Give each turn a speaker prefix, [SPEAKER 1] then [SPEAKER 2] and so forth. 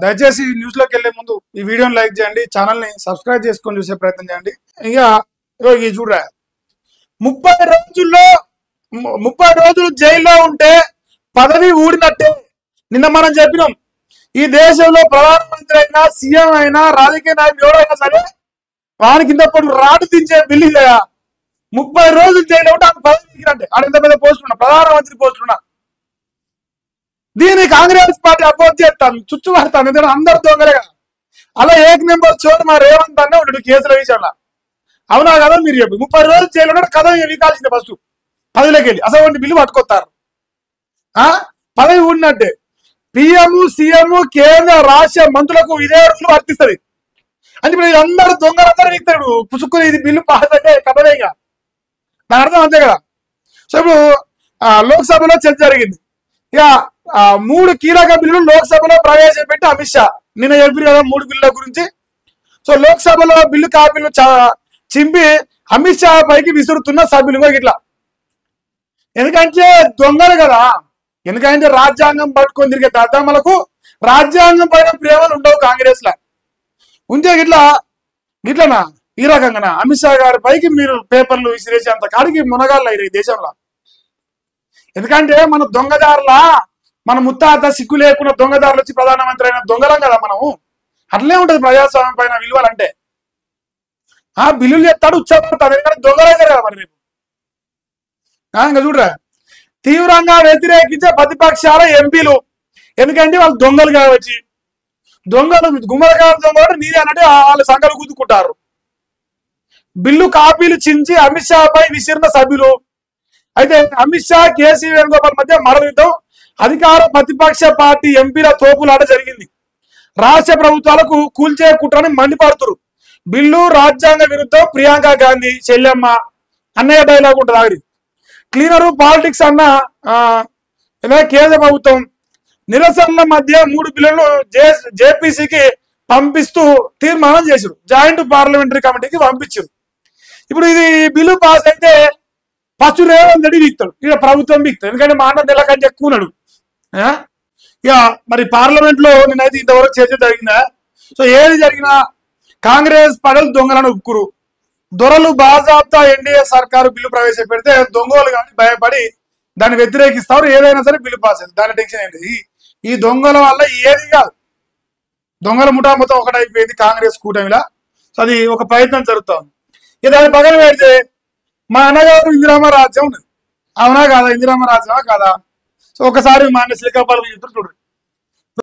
[SPEAKER 1] దయచేసి న్యూస్ లోకి వెళ్లే ముందు ఈ వీడియోని లైక్ చేయండి, ఛానల్ ని సబ్స్క్రైబ్ చేసుకొని చూసే ప్రయత్నం చేయండి. ఇక చూడరా 30 రోజులు జైల్లో ఉంటే పదవి ఊడినట్టే. నిన్న మనం చెప్పినాం, ఈ దేశంలో ప్రధానమంత్రి అయినా సీఎం అయినా రాజకీయ నాయకులు ఎవరైనా సరే వానికి ఇంతప్పుడు రాటు దించే బిల్లు లేదా 30 రోజులు జైల్లో ఉంటే ఆయన పదవి అంటే ఆడ ఎంత పెద్ద పోస్టున్నా, ప్రధానమంత్రి పోస్టున్నా. దీన్ని కాంగ్రెస్ పార్టీ అపోజ్ చేస్తాను, చుచ్చు పడతాను. ఎందుకంటే అందరు దొంగలేగా. అలా ఏక్ నెంబర్ చోటు మా రేవంత్ అన్న ఉంటాడు కేసుల విషయంలో. అవునా కదా మీరు చెప్పి 30 రోజులు జైలు ఉన్నాడు. కథ వీకాల్సిందే ఫస్ట్ పదవిలోకి వెళ్ళి అసలు బిల్లు పట్టుకొస్తారు. పదవి ఉన్నట్టే పిఎం సీఎం కేంద్ర రాష్ట్ర మంత్రులకు ఇదే రూల్ వర్తిస్తుంది. అంటే ఇప్పుడు అందరూ దొంగలందరూ వీక్తాడు పుసుక్కుని ఇది బిల్లు పాస్ అంటే కథలేగా. దాని అర్థం అంతే కదా. సో ఇప్పుడు లోక్సభలో చర్చ జరిగింది. ఇక 3 కీలక బిల్లులు లోక్సభలో ప్రవేశపెట్టి అమిత్ షా నిన్న చెప్పారు కదా 3 బిల్లుల గురించి. సో లోక్సభలో బిల్లు కాపీలు చింపి అమిత్ షా పైకి విసురుతున్న సభ్యులు ఇట్లా. ఎందుకంటే దొంగలు కదా. ఎందుకంటే రాజ్యాంగం పట్టుకొని తిరిగే దద్దమ్మలకు రాజ్యాంగం పైన ప్రేమలు ఉండవు కాంగ్రెస్ లా. ఉంటే గిట్లనా ఈ రకంగా అమిత్ షా గారి పైకి మీరు పేపర్లు విసిరేసేంత కాడికి మునగాళ్ళు అయ్యారు ఈ దేశంలో. ఎందుకంటే మన దొంగదారులా మన ముత్తాత సిగ్గు లేకుండా దొంగదారులు వచ్చి ప్రధానమంత్రి అయిన దొంగలం కదా మనము. అట్లే ఉంటది ప్రజాస్వామ్యం పైన విలువలంటే. బిల్లులు చెప్తాడు ఉచ్చపడతాడు, ఎందుకంటే దొంగలైతే కదా మరి రేపు. ఇంకా చూడరా తీవ్రంగా వ్యతిరేకించే ప్రతిపక్షాల ఎంపీలు. ఎందుకంటే వాళ్ళు దొంగలు కావచ్చు, దొంగలు గుమ్మడికాయ దొంగలు నీదే అన్నట్టు వాళ్ళు సంఘాలు గుద్దుకుంటారు. బిల్లు కాపీలు చించి అమిత్ షా పై విసిరిన సభ్యులు. అయితే అమిత్ షా కేసీ వేణుగోపాల్ మధ్య మరణితం అధికార ప్రతిపక్ష పార్టీ ఎంపీల తోపులాట జరిగింది. రాష్ట్ర ప్రభుత్వాలకు కూల్చే కుట్రని మండిపడుతురు. బిల్లు రాజ్యాంగ విరుద్ధం, ప్రియాంక గాంధీ చెల్లెమ్మ అన్నయ్య డైలాగ్ ఉంటుంది. ఆవిడ క్లీనరు పాలిటిక్స్ అన్న కేంద్ర ప్రభుత్వం నిరసనల మధ్య 3 బిల్లులను జేపీసీకి పంపిస్తూ తీర్మానం చేశారు. జాయింట్ పార్లమెంటరీ కమిటీకి పంపించారు. ఇప్పుడు ఇది బిల్లు పాస్ అయితే ఫస్ట్ రేవంత్ రెడ్డి వీక్తాడు, ఇక ప్రభుత్వం వీక్తాడు. ఎందుకంటే మా అన్న నెల కంటే ఎక్కువ ఉన్నాడు. ఇక మరి పార్లమెంట్ లో నేనైతే ఇంతవరకు చర్చ జరిగిందా? సో ఏది జరిగినా కాంగ్రెస్ పడలు దొంగలను ఒప్పుకురు. దొరలు బాజాబ్తా ఎన్డీఏ సర్కారు బిల్లు ప్రవేశపెడితే దొంగలు కానీ భయపడి దాన్ని వ్యతిరేకిస్తారు. ఏదైనా సరే బిల్లు పాస్ అయింది, దాని టెన్షన్ ఏంటి? ఈ దొంగల వల్ల ఏది కాదు. దొంగల ముఠా మొత్తం ఒకటైపోయింది కాంగ్రెస్ కూటమిలా. సో అది ఒక ప్రయత్నం జరుగుతా ఉంది. ఇక దాన్ని పక్కన పెడితే మా అన్నగారు ఇందిరామ రాజ్యం ఉన్నది. అవునా కాదా? ఇందిరామ రాజ్యమా కాదా? సో ఒకసారి మా అన్న శ్రీకాకుళం చూడండి.